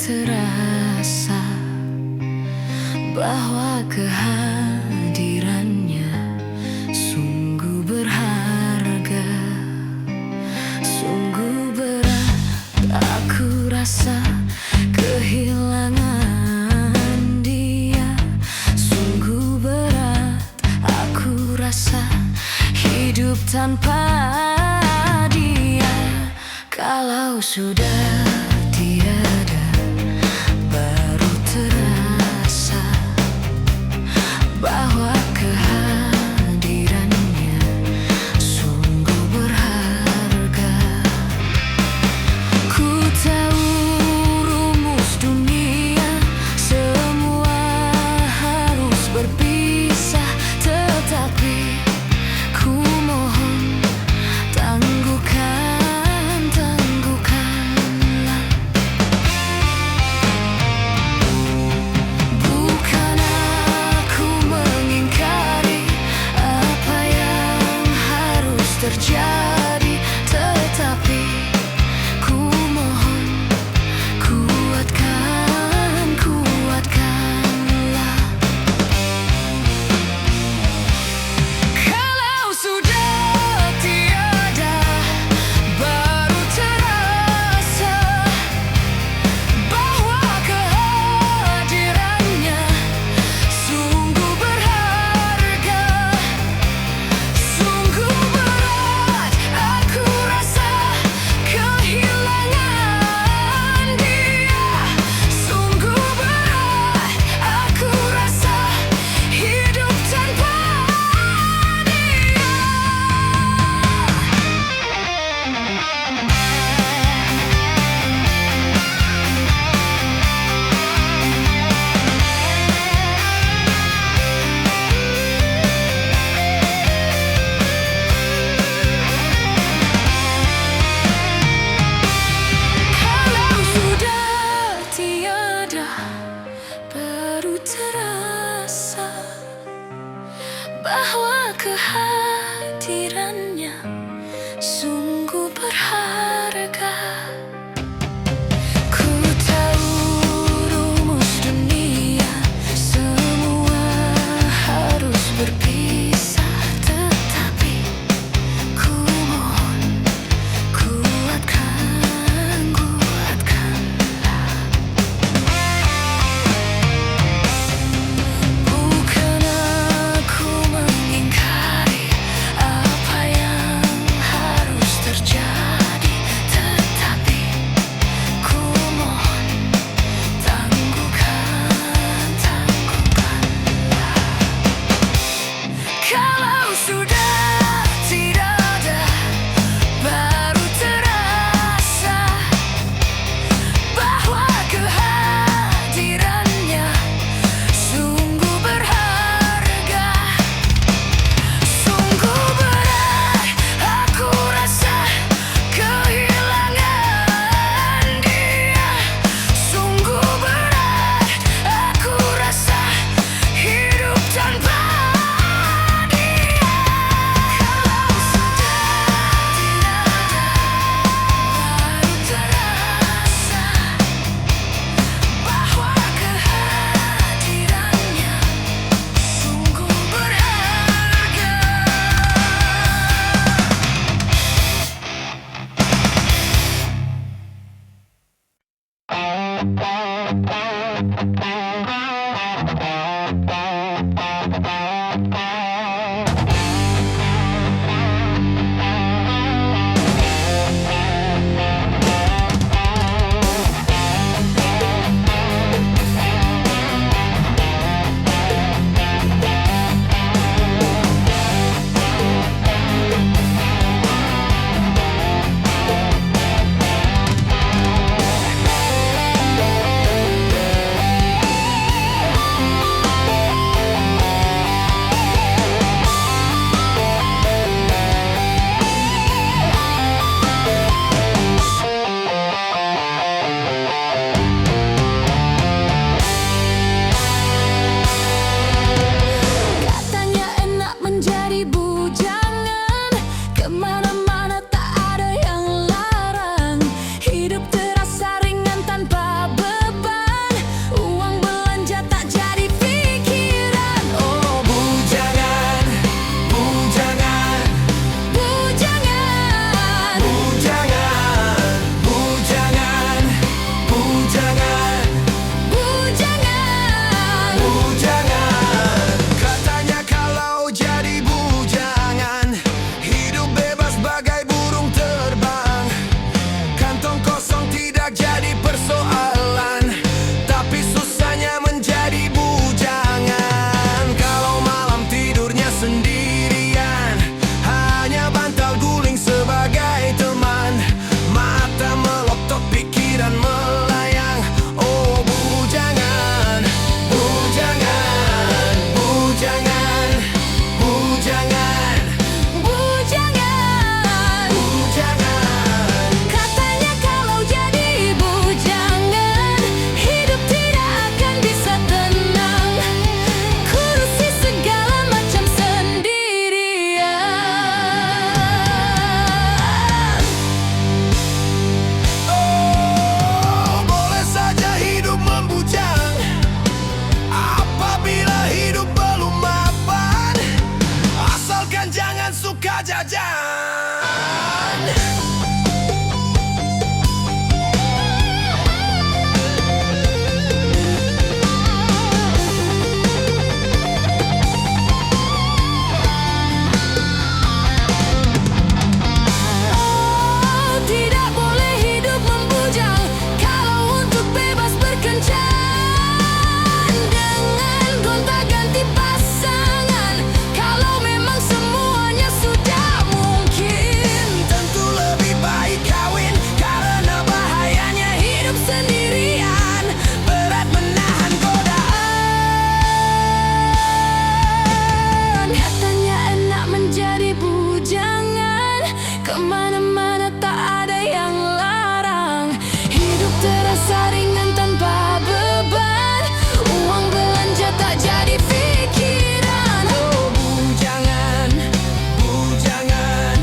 Terasa bahwa kehadirannya sungguh berharga, sungguh berat aku rasa kehilangan dia, sungguh berat aku rasa hidup tanpa dia. Kalau sudah tiada, baru terasa bahwa kehadirannya sungguh berharga. Ku tahu rumus dunia, semua harus berpisah, tetapi ku mohon tangguhkanlah jadi bujangan. Kemana-mana tak ada yang larang. Hidup terasa ringan tanpa beban. Uang belanja tak jadi pikiran. Oh bujangan, bujangan, bujangan, bujangan, bujangan, bujangan, bujangan, bujangan. Katanya kalau jadi bujangan, hidup bebas bagai burung terbang. Kantong kosong tidak jadi persoalan, tapi susahnya menjadi bujangan. Kalau malam tidurnya sendirian, hanya bantal guling sebagai teman. Mata melotot, pikiran melayang. Oh bujangan, bujangan, bujangan, bujangan, bujangan, bujangan. Katanya kalau jadi bujangan, hidup tidak akan bisa tenang. Kurusi segala macam sendirian. Oh, boleh saja hidup membujang apabila hidup belum mapan, asalkan jangan suka jajan. Oh, tidak boleh hidup membujang kalau untuk bebas berkencan dengan gonta-ganti pasangan. Kalau memang semuanya sudah mungkin, tentu lebih baik kawin karena bahayanya hidup sendirian. Berat menahan godaan. Katanya enak menjadi bujangan, kemana-mana tak ada yang larang. Hidup terasa ringan tanpa beban. Uang belanja tak jadi pikiran. Oh bujangan, bujangan,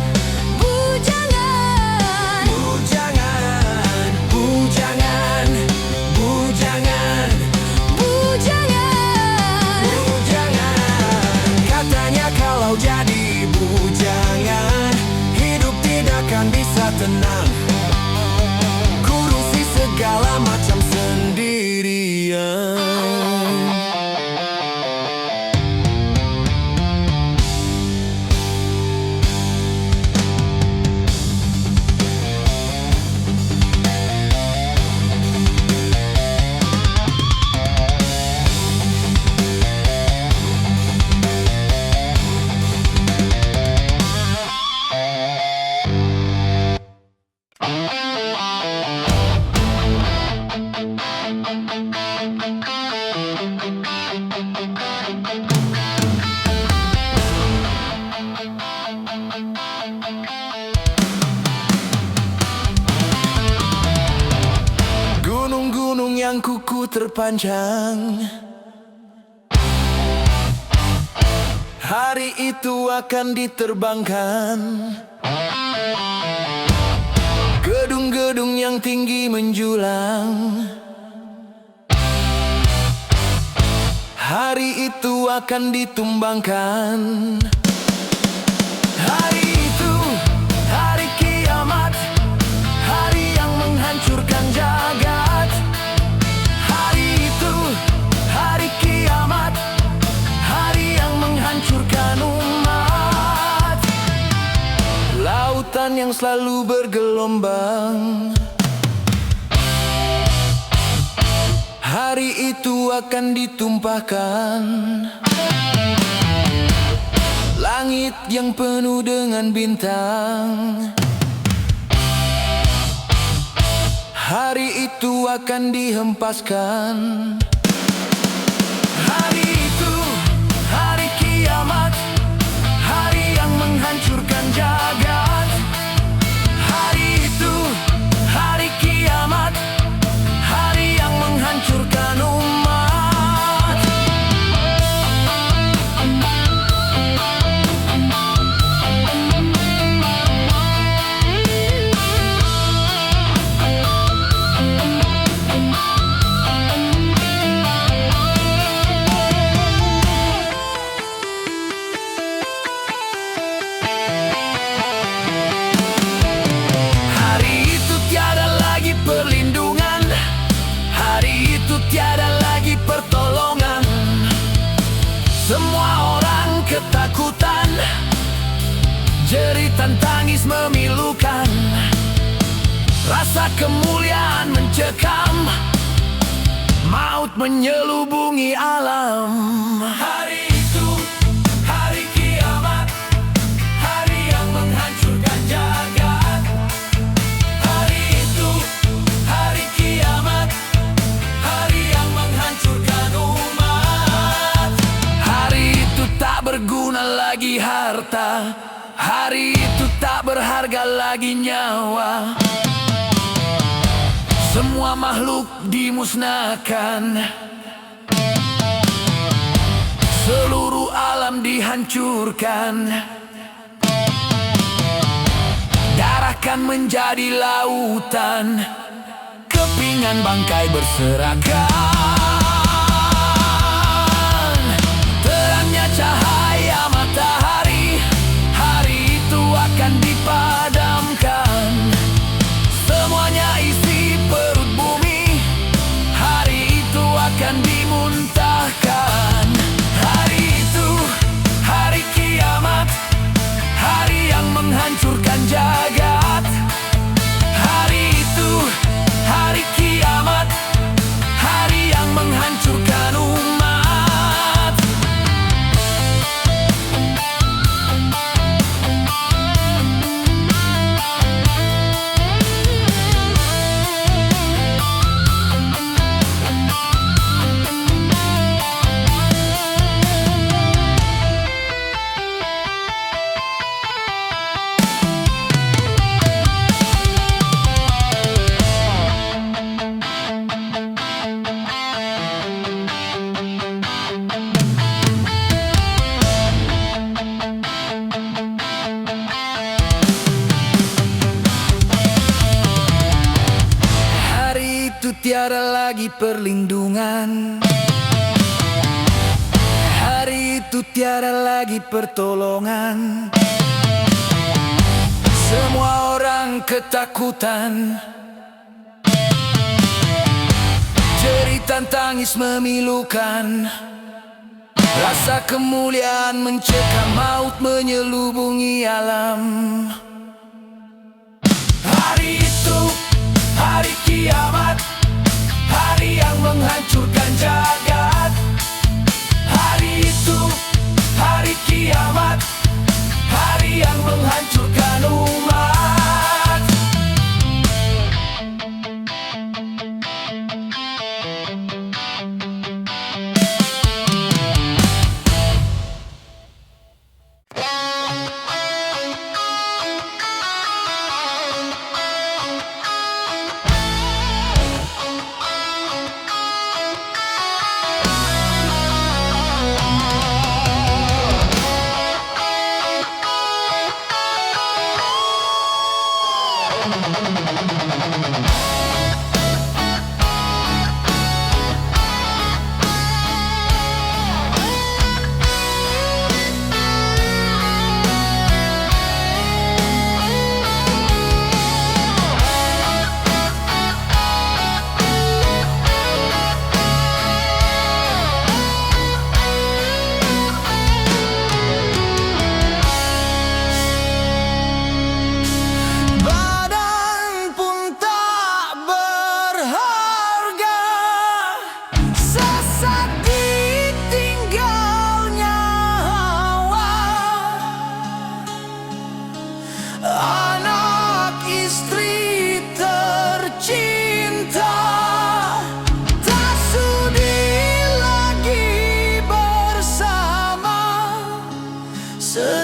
bujangan, bujangan, bujangan, bujangan, bujangan, bujangan. Katanya kalau jadi bujangan, hidup tidak akan bisa tenang. Kurusi segala macam sendirian. Gunung-gunung yang kuku terpanjang, hari itu akan diterbangkan. Gedung-gedung yang tinggi menjulang, hari itu akan ditumbangkan. Hari itu, hari kiamat, hari yang menghancurkan jagat. Hari itu, hari kiamat, hari yang menghancurkan umat. Lautan yang selalu bergelombang, hari itu akan ditumpahkan. Langit yang penuh dengan bintang, hari itu akan dihempaskan. Hari itu, hari kiamat, hari yang menghancurkan jagat. Hari itu, hari kiamat, hari yang menghancurkan umat. Jeritan tangis memilukan, rasa kemuliaan mencekam, maut menyelubungi alam. Hari itu, hari kiamat, hari yang menghancurkan jagat. Hari itu, hari kiamat, hari yang menghancurkan umat. Hari itu tak berguna lagi harta, hari itu tak berharga lagi nyawa. Semua makhluk dimusnahkan, seluruh alam dihancurkan. Darah kan menjadi lautan, kepingan bangkai berserakan. Terangnya cahaya matahari, hari itu akan dipadamkan. Semuanya isi perut bumi, hari itu akan dimuntahkan. Hari itu, hari kiamat, hari yang menghancurkan jagat. Hari itu, hari kiamat, hari yang menghancurkan umat. Tiada lagi perlindungan, hari itu tiada lagi pertolongan. Semua orang ketakutan, jeritan tangis memilukan, rasa kemuliaan mencekam, maut menyelubungi alam. Hari itu, hari kiamat, hari yang menghancurkan jagat. Hari itu, hari kiamat, hari yang menghancurkan umat.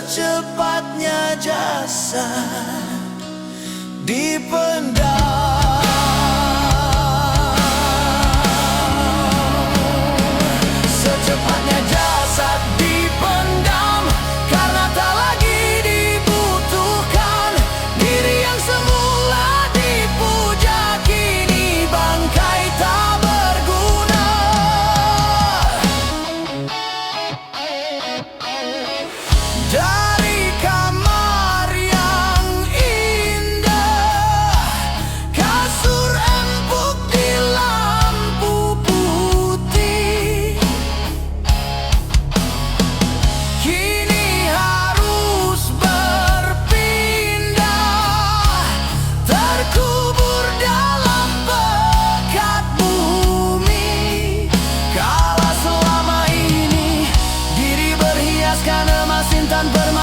Secepatnya jasad dipendam, secepatnya jasad dipendam, karena tak lagi dibutuhkan. Diri yang semula dipuja kini bangkai tak berguna. Dari kamar yang indah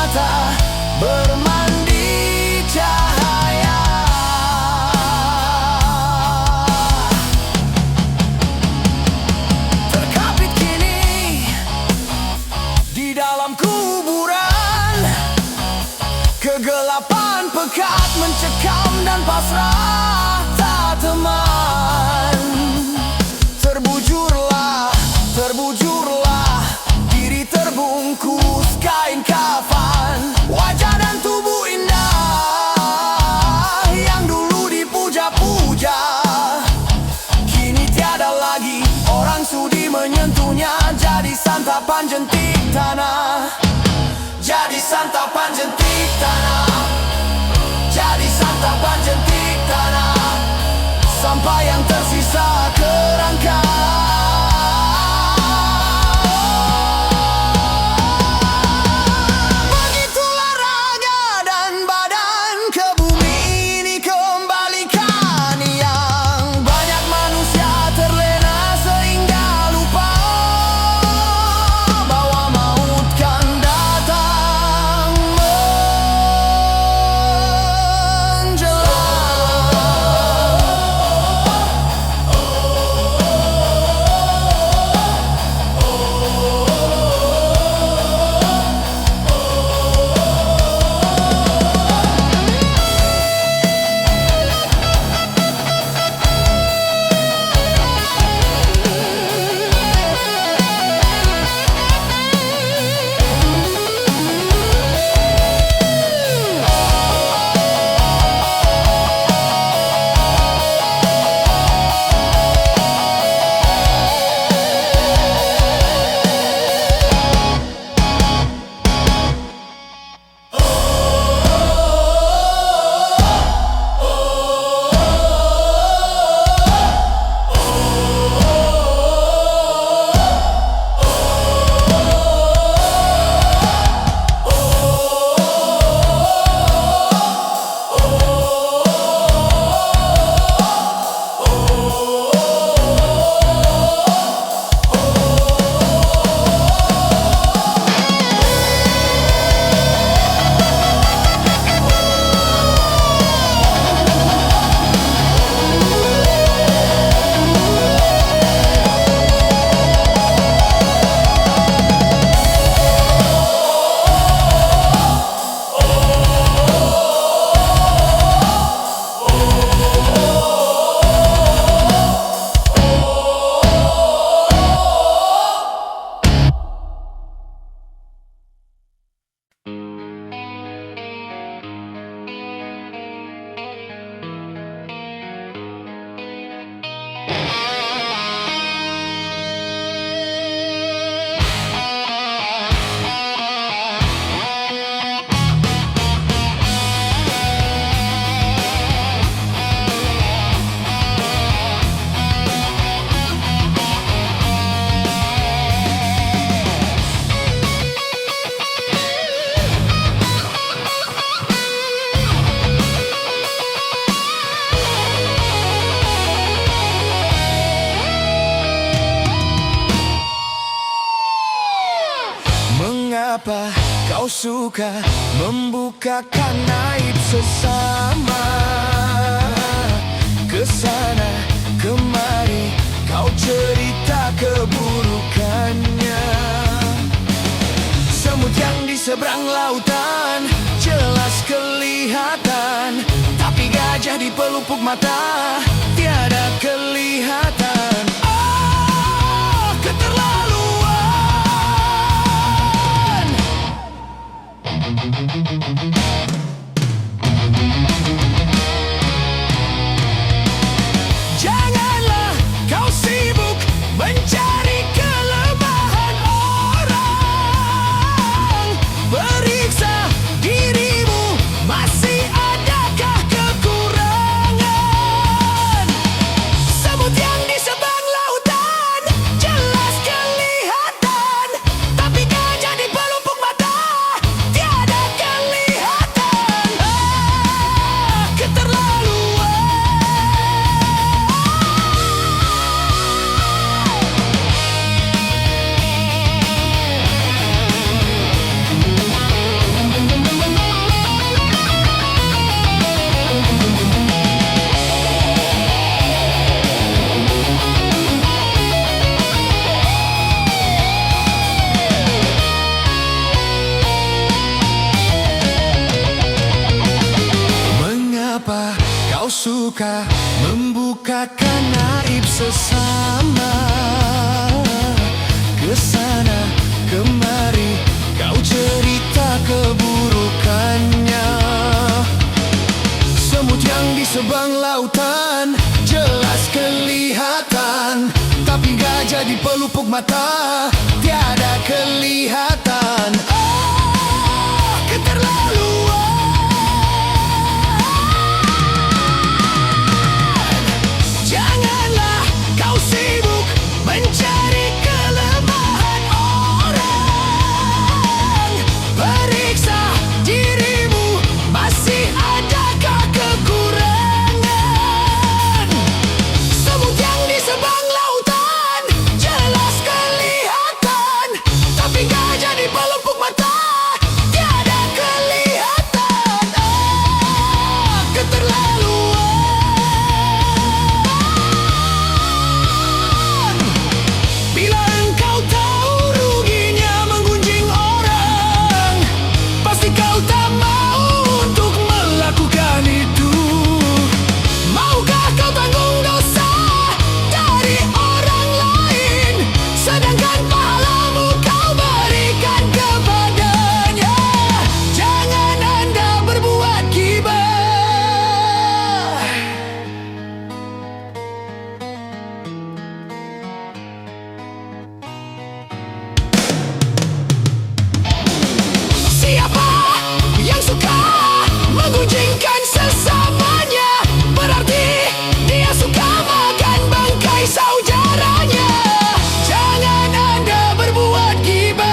mata bermandi cahaya. Terkapit kini di dalam kuburan, kegelapan pekat mencekam dan pasrah tak teman. Terbujurlah, diri terbungkus kain kafan. Wajah dan tubuh indah yang dulu dipuja-puja, kini tiada lagi orang sudi menyentuhnya. Jadi santapan jentik tanah, jadi santapan jentik tanah, jadi santapan jentik tanah, sampah yang tersisa kerangka. Begitulah raga dan badan ke bumi ini kembalikan. Yang banyak manusia terlena sehingga lupa bahwa maut kan datang Mengapa kau suka membukakan aib sesama? Kesana kemari kau cerita keburukannya. Semut yang di seberang lautan jelas kelihatan, tapi gajah di pelupuk mata tiada kelihatan. Oh, keterlaluan. Janganlah kau sibuk mencari kelemahan orang. Periksa dirimu, masih adakah kekurangan? Semut yang di seberang lautan jelas kelihatan, tapi gajah di pelupuk mata tiada kelihatan. suka membukakan aib sesama. Kesana kemari kau cerita keburukannya. Semut yang di sebang lautan jelas kelihatan, tapi gajah di pelupuk mata tiada kelihatan. Oh, keterlaluan. Janganlah kau sibuk mencari kelemahan orang. Periksa dirimu, masih adakah kekurangan? Semut yang di sebang lautan jelas kelihatan, tapi gajah di pelupuk mata tiada kelihatan. Oh, keterlaluan. Bila engkau tahu ruginya menggunjing orang, pasti kau tak mau untuk melakukan itu. Maukah kau tanggung dosa dari orang lain, sedangkan pahalamu kau berikan kepadanya? Jangan Anda berbuat gibah. Siapa yang suka menggunjingkan sesamanya, berarti dia suka makan bangkai saudaranya. Jangan Anda berbuat gibah.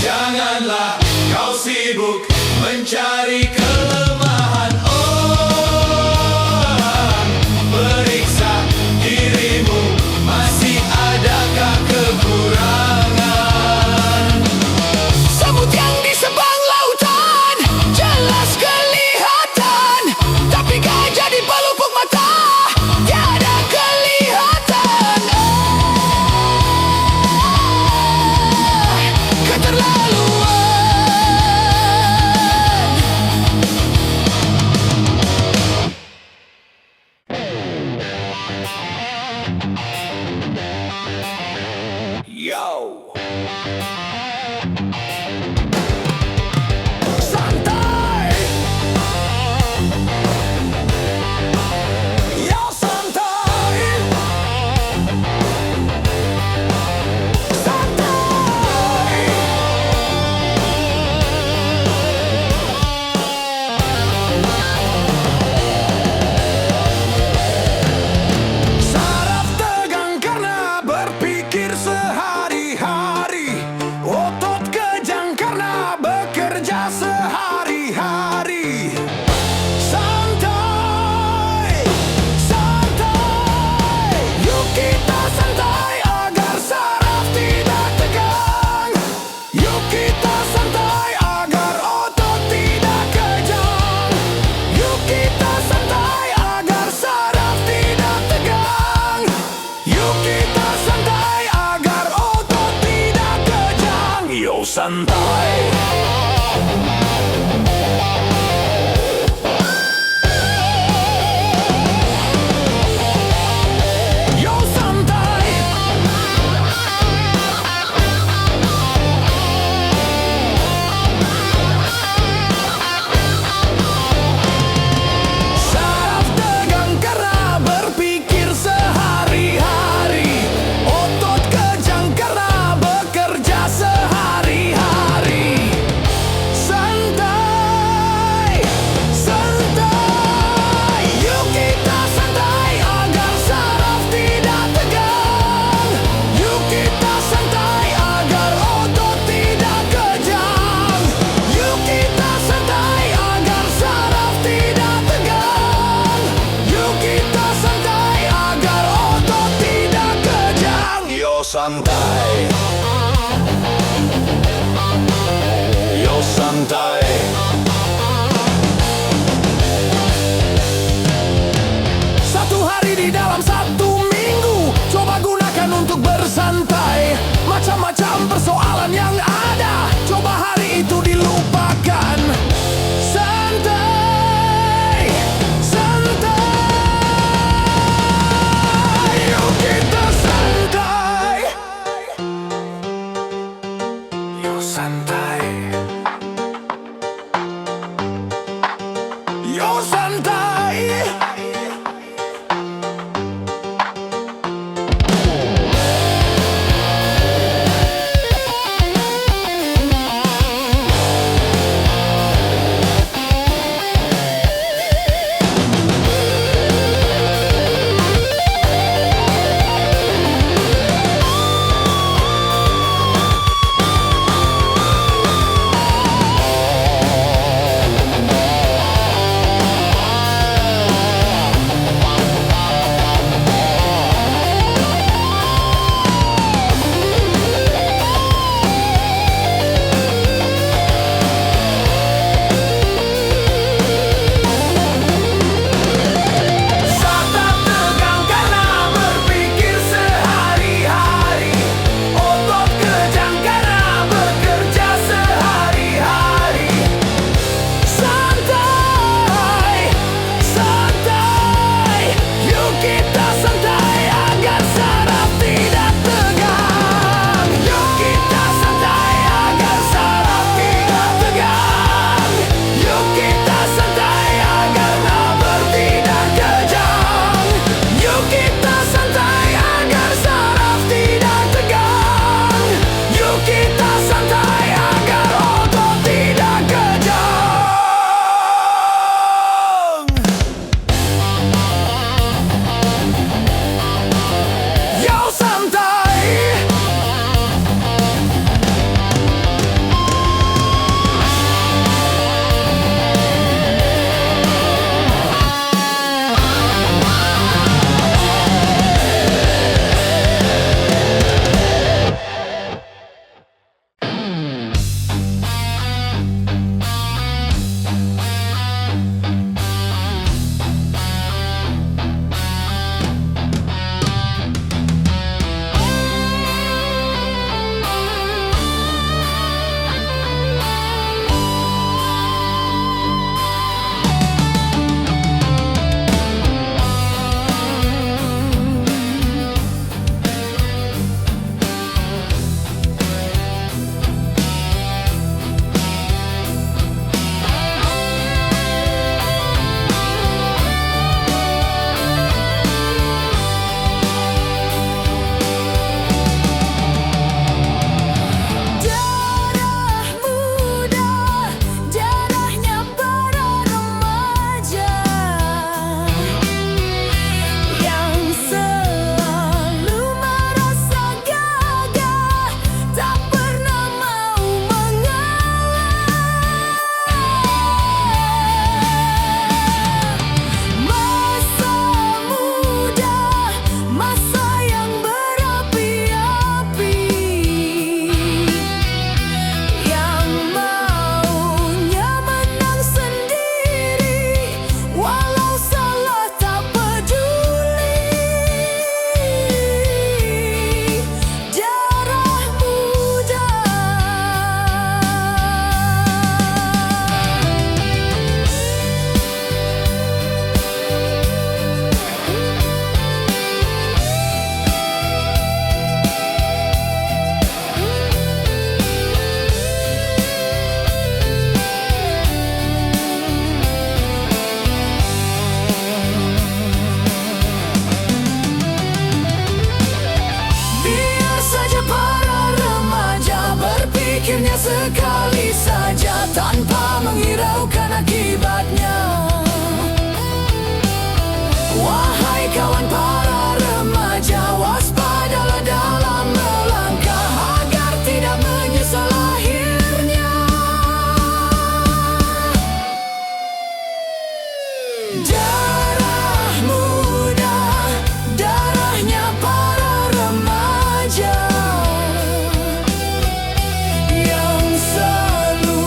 Janganlah kau sibuk mencari kelemahan orang. Periksa dirimu, masih adakah kekurangan? Semut yang di sebang lautan jelas kelihatan, tapi gajah di pelupuk mata tiada kelihatan. Keterlaluan. Yo. Santai. Yo, santai. Santai. Saraf tegang karena berpikir sehari-hari, otot kejang karena bekerja sehari-hari. Santai, santai, yuk kita santai agar saraf tidak tegang. Yuk kita santai agar otot tidak kejang. Yuk kita santai agar saraf tidak tegang. Yuk kita santai agar otot tidak kejang. Yo, santai. Yo, santai. Saraf tegang karena berpikir sehari-hari, otot kejang karena bekerja sehari-hari. Santai, santai, yuk kita santai agar saraf tidak tegang. Yuk kita santai agar otot tidak kejang. Yuk kita santai agar saraf tidak tegang. Yuk kita santai agar otot tidak kejang. Yo, santai. Yo, santai. Satu hari di dalam satu minggu, coba gunakan untuk bersantai. Macam-macam persoalan yang ada, coba hari itu dilupakan. santai. Yo santai. sekali saja tanpa menghiraukan akibatnya. Wahai kawan para remaja, waspadalah dalam melangkah agar tidak menyesal akhirnya. Darah muda, darahnya para remaja yang selalu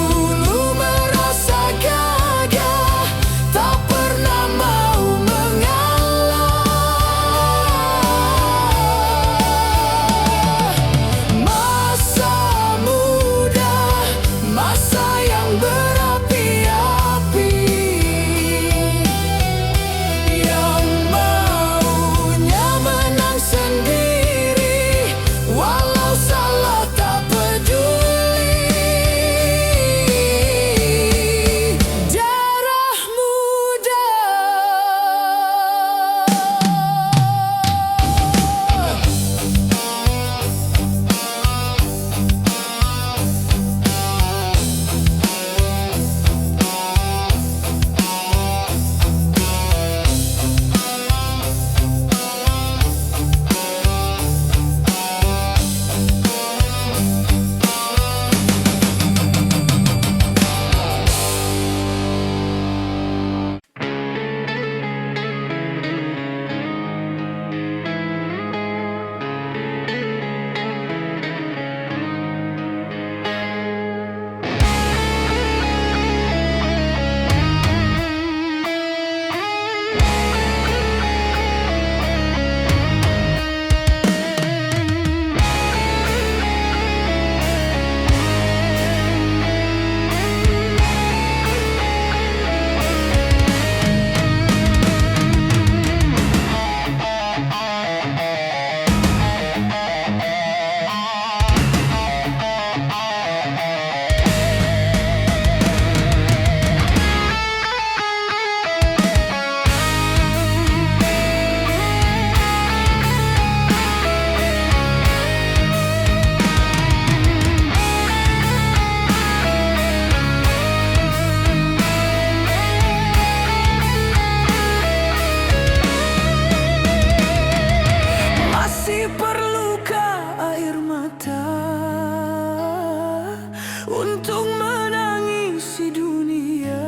untuk menangisi dunia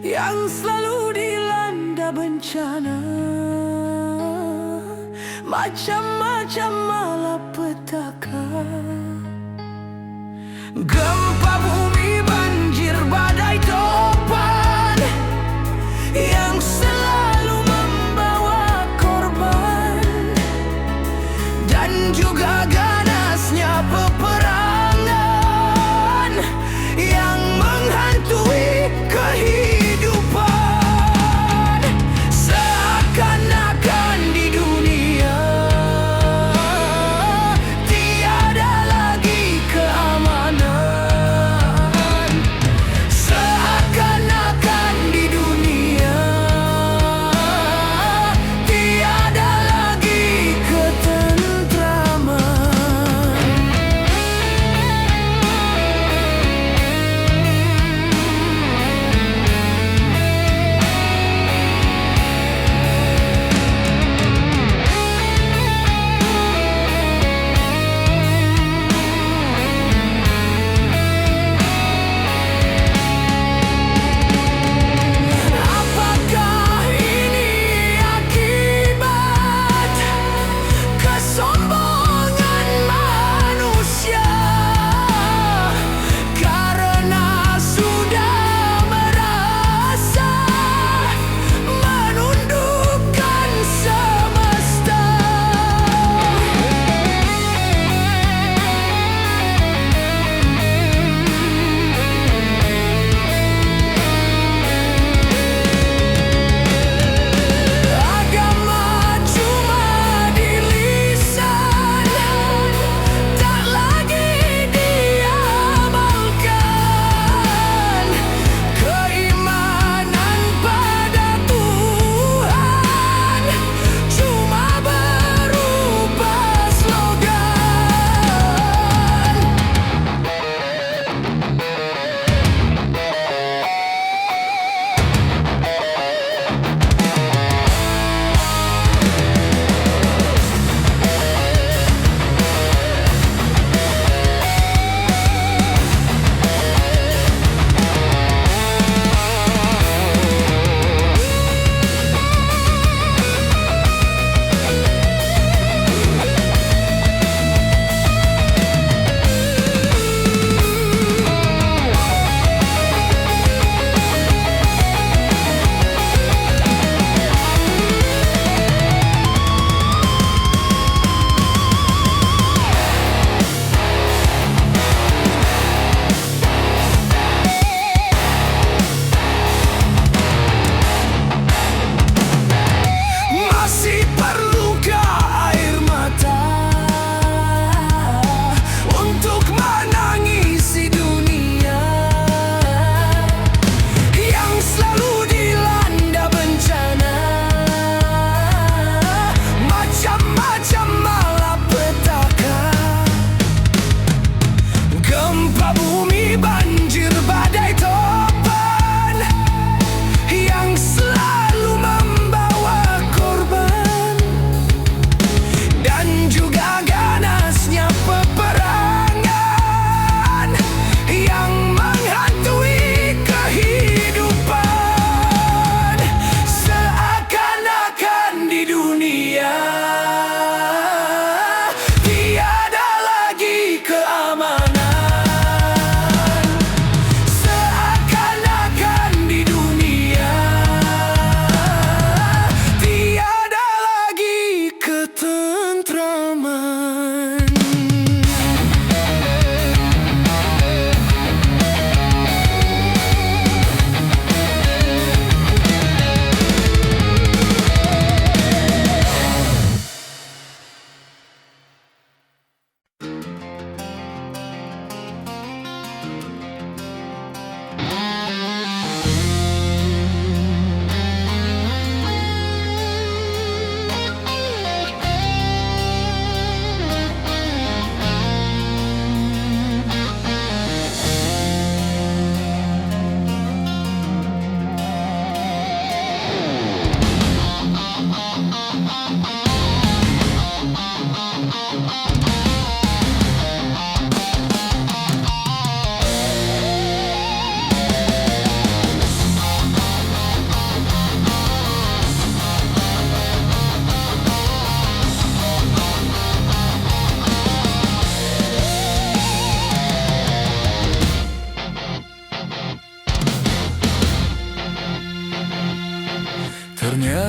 yang selalu dilanda bencana. Macam-macam malapetaka, gempa bumi, banjir, badai, topan yang selalu membawa korban, dan juga ganasnya peperangan yang menghantui kehidupan. Seakan-akan di dunia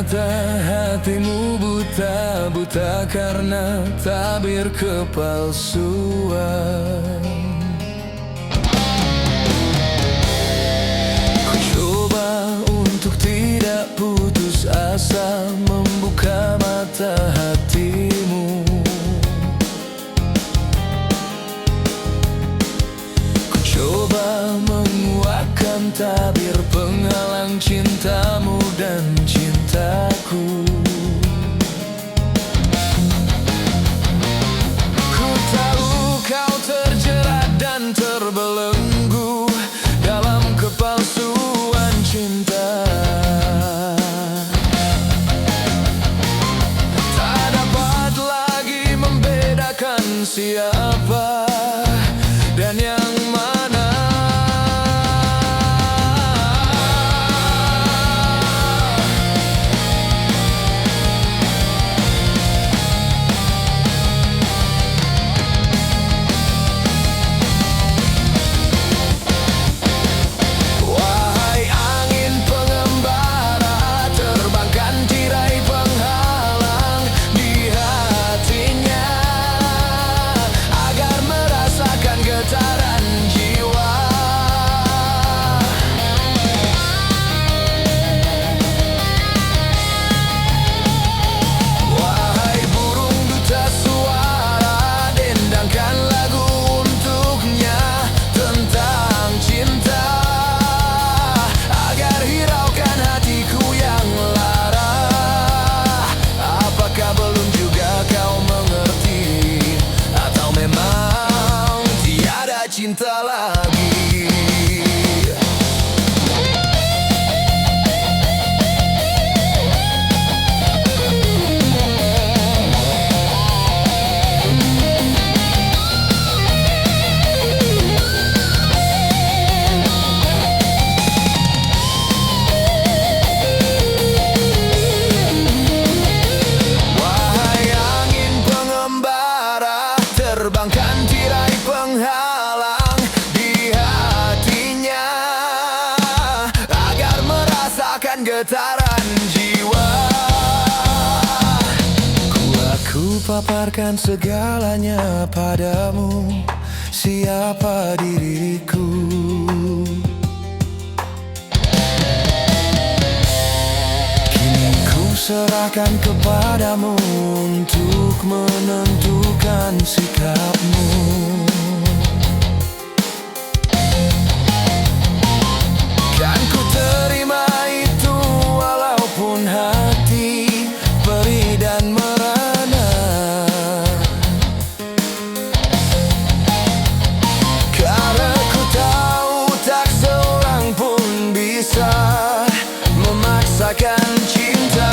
Ternyata hatimu buta, buta karena tabir kepalsuan. Ku coba untuk tidak putus asa, membuka mata hatimu. Ku coba menguatkan tabir penghalang cintamu dan cintaku. Ku tahu kau terjerat dan terbelenggu dalam kepalsuan cinta. Tak dapat lagi membedakan siapa dan yang mana. Cinta lagi. Wahai angin pengembara, terbangkan tirai penghalang di hatinya agar merasakan getaran jiwa. Aku paparkan segalanya padamu, siapa diriku. Kini ku serahkan kepadamu untuk menentukan sikapmu. Kan ku terima itu walaupun hati perih dan merana. Karena ku tahu tak seorang pun bisa memaksakan cinta.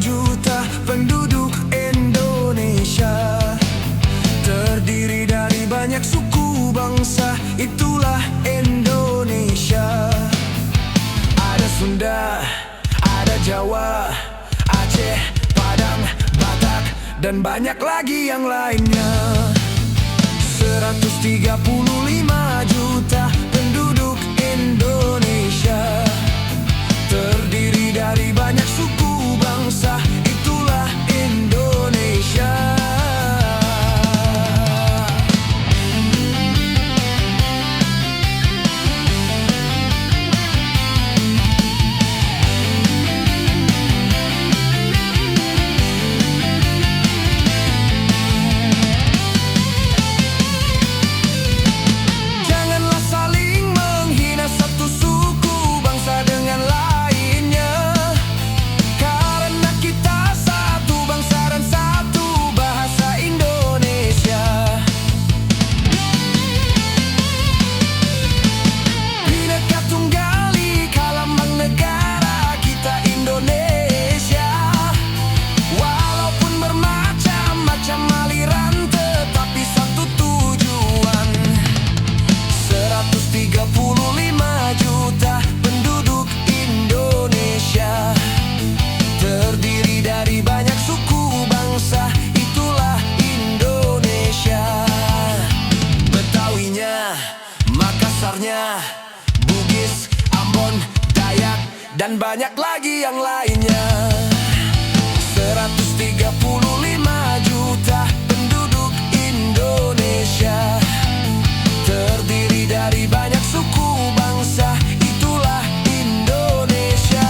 Juta penduduk Indonesia, terdiri dari banyak suku bangsa, itulah Indonesia. Ada Sunda, ada Jawa, Aceh, Padang, Batak, dan banyak lagi yang lainnya. 135 juta penduduk Indonesia, terdiri dari banyak suku bangsa, itulah Indonesia. Janganlah saling menghina satu suku bangsa dengan lainnya, karena kita satu bangsa dan satu bahasa Indonesia. Bhinneka Tunggal Ika lambang negara kita Indonesia. Walaupun bermacam-macam aliran, tetapi satu tujuan. 135 juta penduduk Indonesia, terdiri dari banyak suku bangsa, itulah Indonesia. Betawinya, Makassarnya, Bugis, Ambon, Dayak, dan banyak lagi yang lainnya. 135 juta penduduk Indonesia, terdiri dari banyak suku bangsa, itulah Indonesia.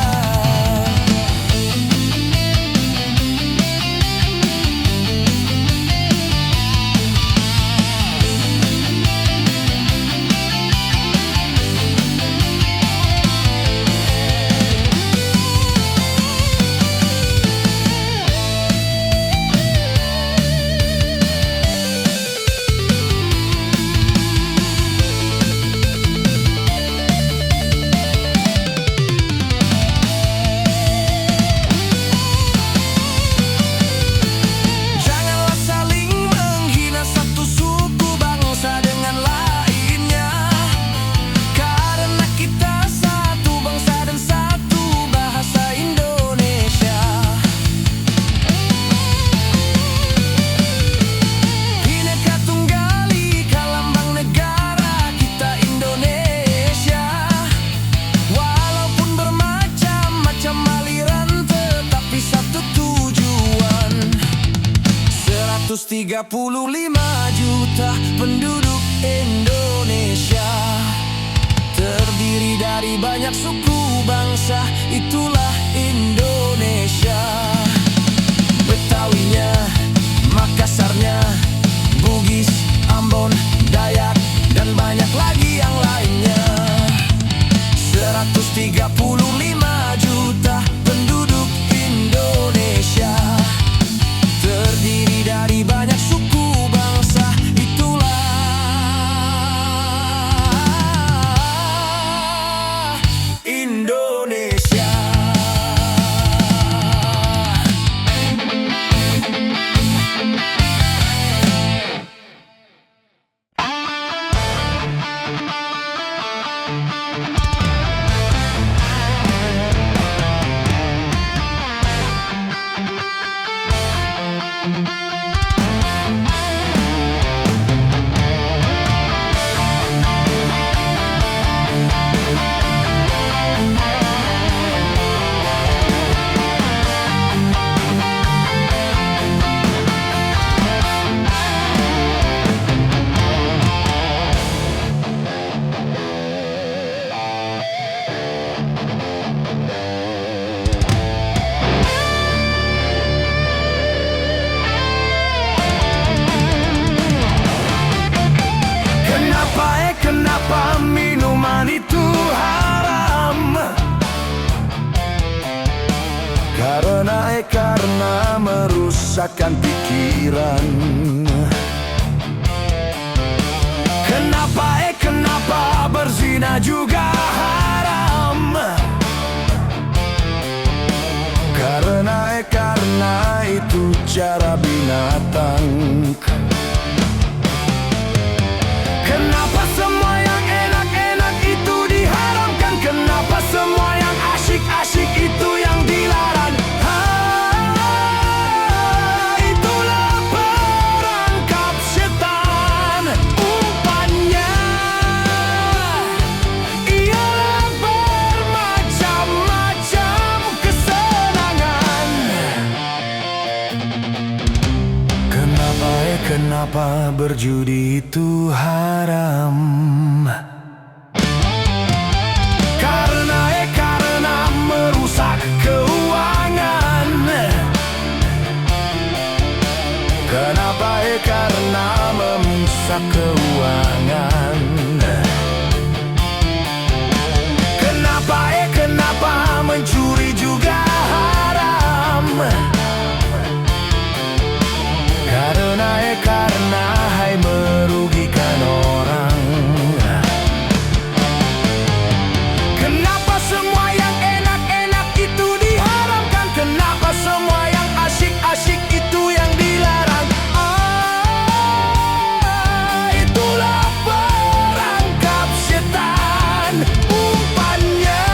Janganlah saling menghina satu suku bangsa dengan lainnya, karena kita satu bangsa dan satu bahasa Indonesia. Bhinneka Tunggal Ika lambang negara kita Indonesia. Walaupun bermacam-macam aliran, tetapi satu tujuan. 135 juta penduduk Indonesia, terdiri dari banyak suku bangsa, itulah Indonesia. Betawinya, Makassarnya, Bugis, Ambon, Dayak, dan banyak lagi yang lainnya. 135 juta penduduk Indonesia, terdiri dari banyak suku bangsa, itulah Indonesia. Kenapa minuman itu haram? Karena merusakkan pikiran. Kenapa berzina juga haram? Karena itu cara binatang. Kenapa semua yang enak-enak itu diharamkan? Kenapa semua yang asyik-asyik itu yang dilarang? Itulah perangkap setan. Kenapa berjudi itu haram? Karena merusak keuangan. Kenapa? Karena merusak keuangan. Kenapa mencuri juga haram? Karena hai merugikan orang. Kenapa semua yang enak-enak itu diharamkan? Kenapa semua yang asyik-asyik itu yang dilarang? Itulah perangkap setan. Umpannya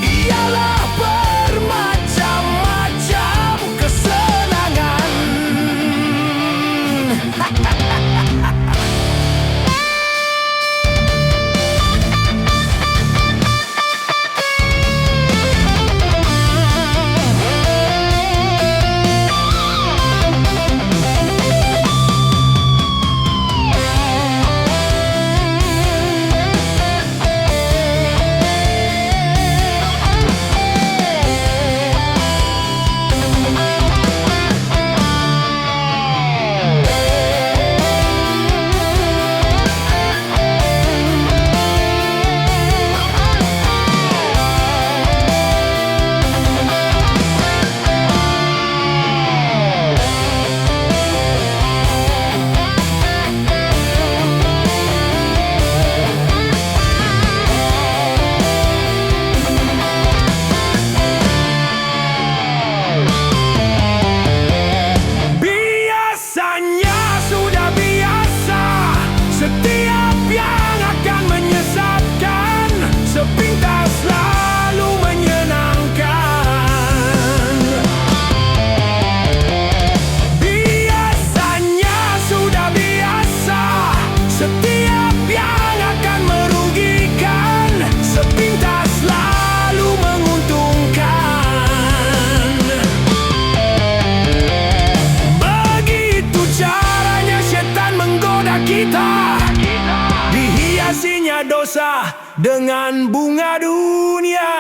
ialah bermacam-macam kesenangan. Setiap yang akan menyesatkan, sepintas lalu menyenangkan. Biasanya sudah biasa, setiap yang akan merugikan, sepintas lalu menguntungkan. Begitu caranya setan menggoda kita. Dihiasinya dosa dengan bunga dunia.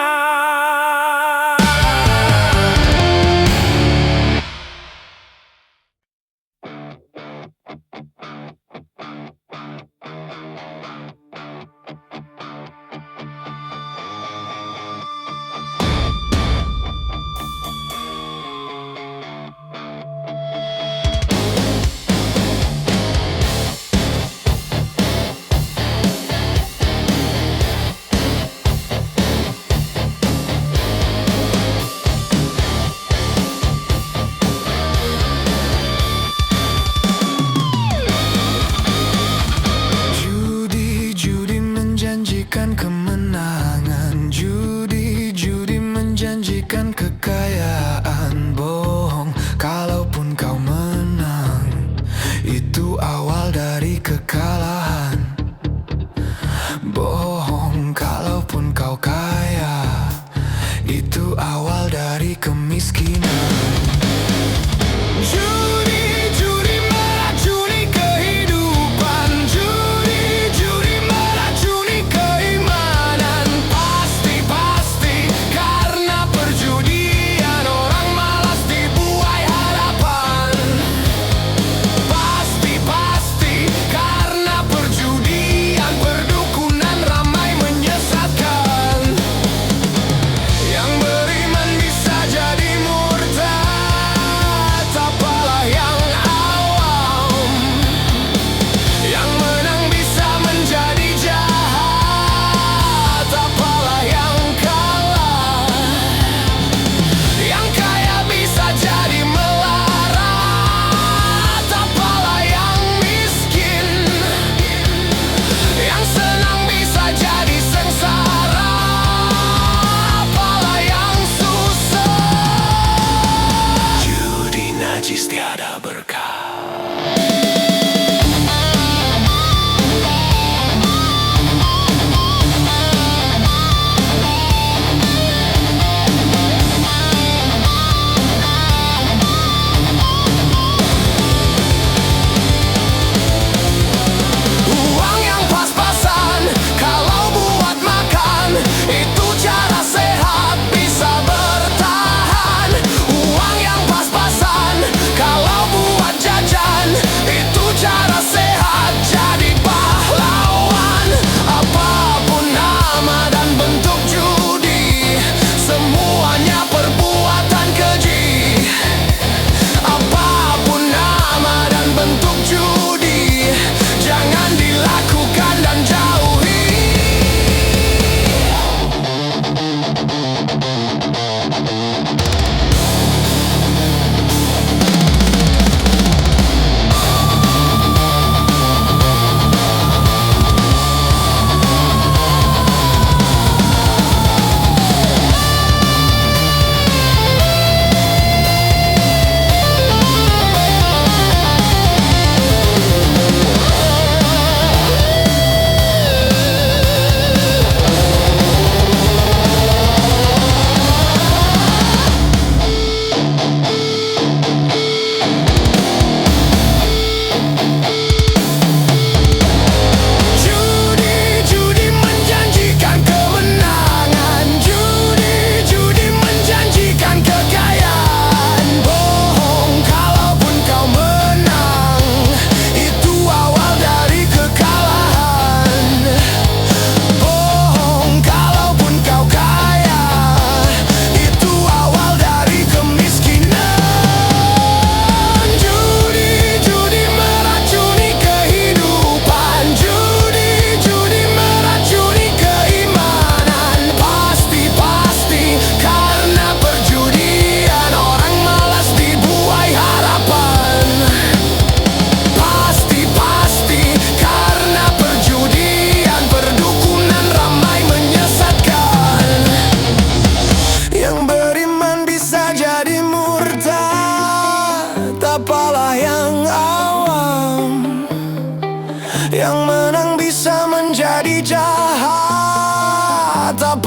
Judi menjanjikan kemenangan. Judi menjanjikan kekayaan. Bohong kalaupun kau menang, itu awal dari kekalahan. Bohong kalaupun kau kaya, itu awal dari kemiskinan. Judi meracuni kehidupan. Judi meracuni keimanan. Pasti karena perjudian orang malas dibuai harapan. Pasti karena perjudian perdukunan ramai menyesatkan. Yang beriman bisa jadi mulia.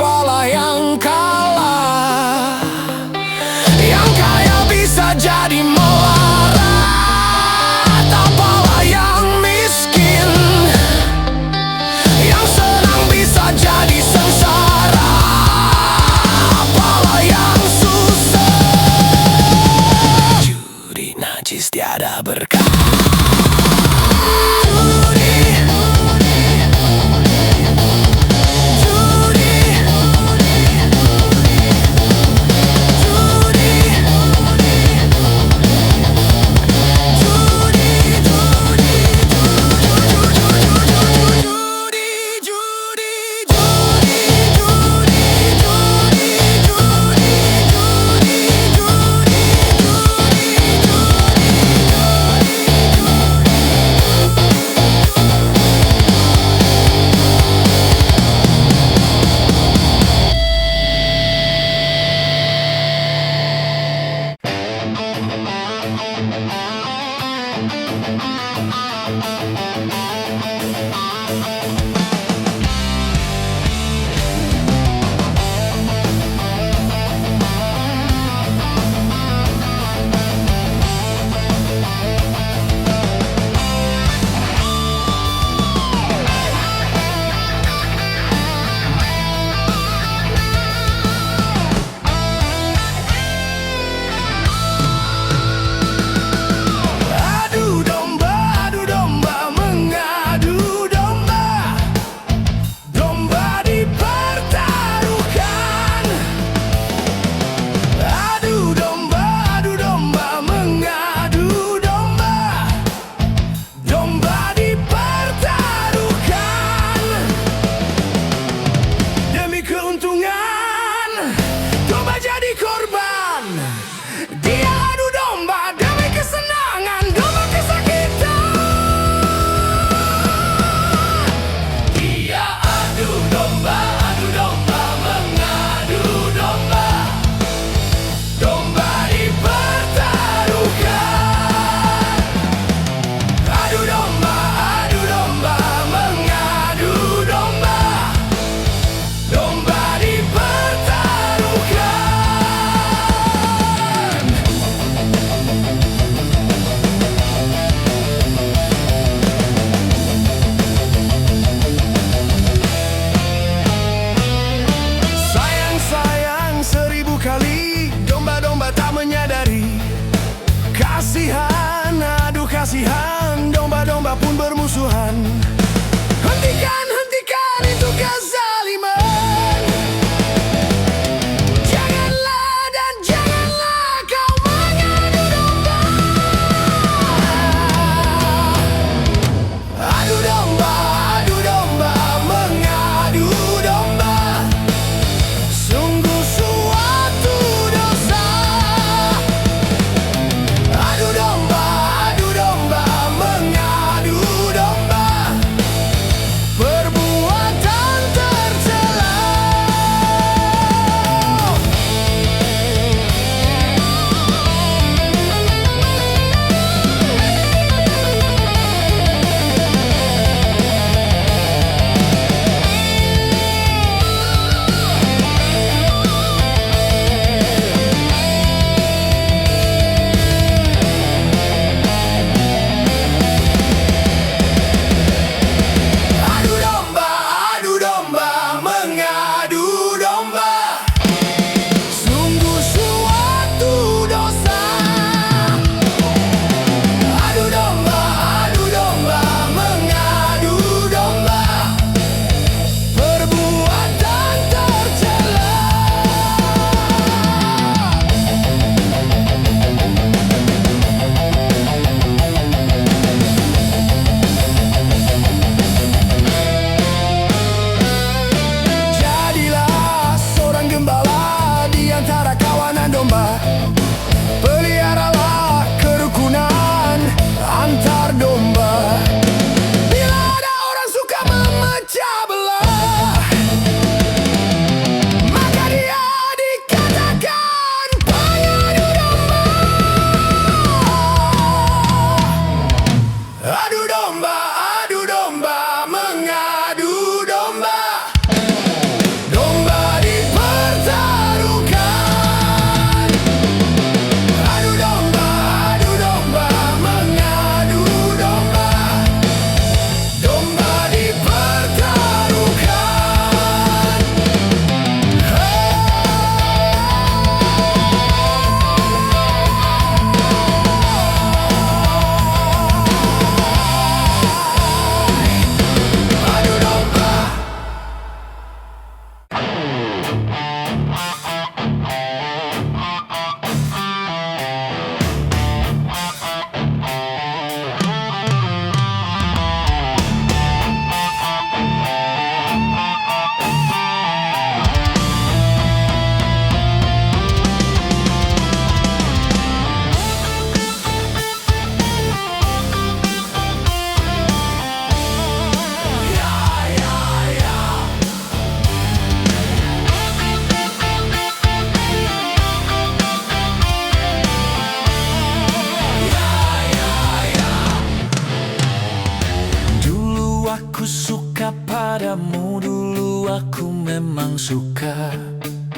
siapalah yang kalah. Yang kaya bisa jadi melarat, apalah yang miskin. Yang senang bisa jadi sengsara, apalah yang susah. Judi najis tiada berkah.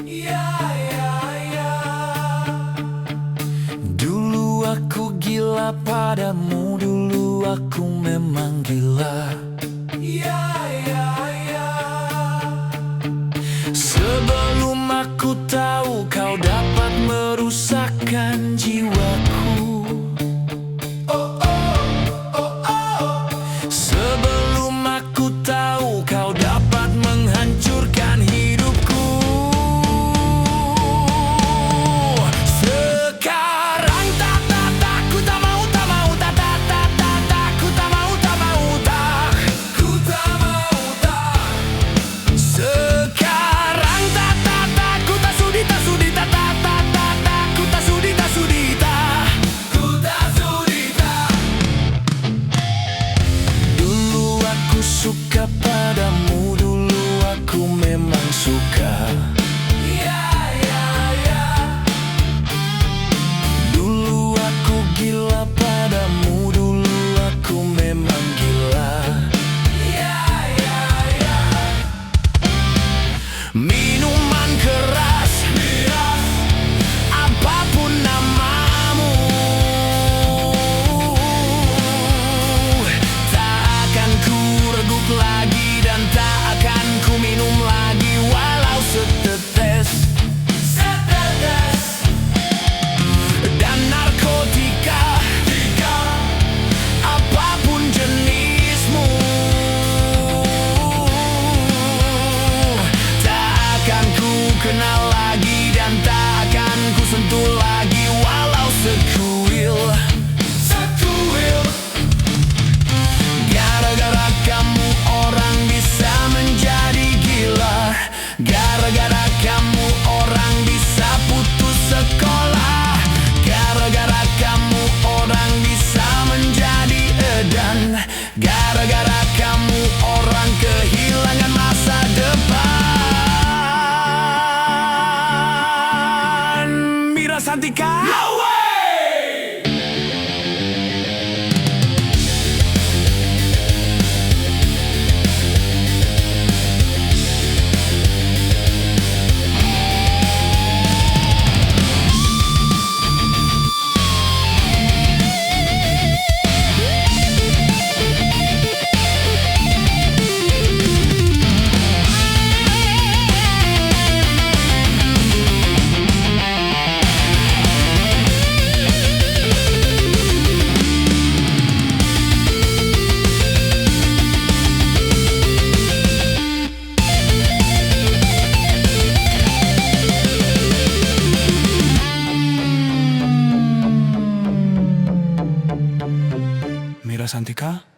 Ya, ya, ya. Dulu aku gila padamu, dulu aku memang gila. Ya, ya, ya. Sebelum aku tahu kau dapat merusakkan jiwaku. Oh, oh, oh, oh. Sebelum aku tahu kau dapat menghancurkan hidupku. Sekarang tak ku tak mau, tak mau, tak ku tak mau, tak mau, tak ku tak mau, tak. Sekarang tak ku tak sudi, tak sudi, tak ku tak sudi, tak sudi, tak ku tak sudi, tak. Dulu aku suka padamu, dulu aku memang suka. Ya, ya, ya. Dulu aku gila padamu, dulu aku memang gila. Ya, ya, ya. Minuman keras, apapun namamu, tak akan ku reguk lagi dan tak akan ku minum lagi walau setetes. Dan narkotika, apapun jenismu, tak akan ku kenal lagi dan tak akan ku sentuh lagi walau sekuil. Gara-gara kamu orang bisa menjadi gila. Gara-gara kamu orang bisa putus sekolah. Gara-gara kamu orang bisa menjadi edan. Gara-gara kamu orang kehilangan masa depan. Mira Santika. No way! Mira Santika.